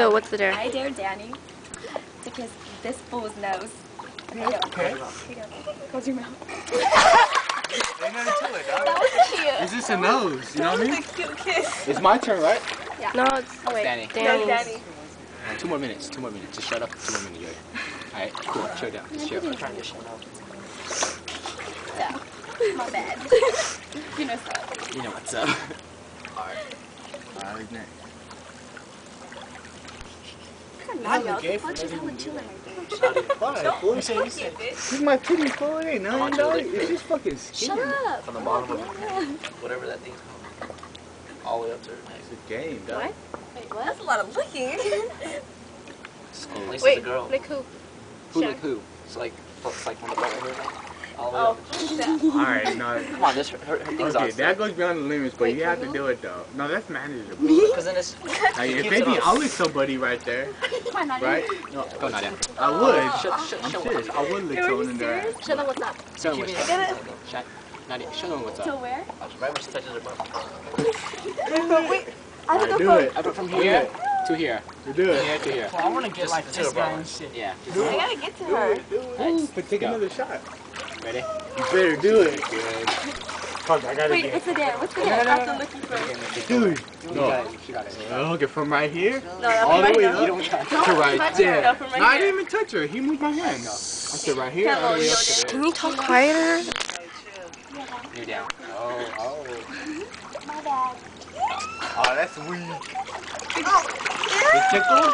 So what's the dare? I dare Danny to kiss this fool's nose. Okay. Close your mouth. Ain't nothing to it, dog. That was cute. It's just a nose, you know what I mean? That was a cute kiss. It's my turn, right? Yeah. No, it's Oh, wait. Danny. No, Danny's. Danny. 2 more minutes. 2 more minutes. Just shut up. 2 more minutes. Alright, cool. Chill down. Just chill. I'm trying to shut up. Yeah. My bad. You know stuff. You know what's up. Alright, next. Not y'all. gay Why don't you for tell letting him chilling Why? Boy, you said this is my titty, fool. It ain't nothing, dog. It's just fucking skin. Shut up. From the bottom of whatever that thing's called. All the way up to her neck. It's a game, dog. What? Wait, what? That's a lot of licking. Places Wait, a girl. like who? Who like who? It's like from the bottom of her neck. All the way Oh. up. Alright, no. Come on, this her thing's Okay, awesome. that goes beyond the limits, but Wait, you have for to real? do it, though. No, that's manageable. Because then it's... Like, Keeps if it anything, on. I'll lick somebody right there, Why not? right? No, go Nadia. I would. Shut I'm up. serious. I would lick Are someone you in there. serious? Show them what's up. Show them what's I up. get it. Shut. Nadia, show them what's To up. where? Right when she touches her butt. Wait. I have to Alright, do go it. I put from Do here it. to here. Do From it. here to here. Well, I want to get like to this her guy bro. and shit. Yeah. I gotta get to her. Ooh, but take Go. another shot. Ready? You better do it. Good. Fuck, I gotta Wait, get what's the dare? What's the dare? After looking for it. Dude. She No. got it. She got it. Okay, from right here No, not all from the right way now. You don't touch. to right touch there. her. No, from right No, I here. didn't even touch her. He moved my hand. I said right here Can't all the way hold up you to there. Can you talk quieter? You down. Oh, oh. My bad. Oh, that's weak. It tickled?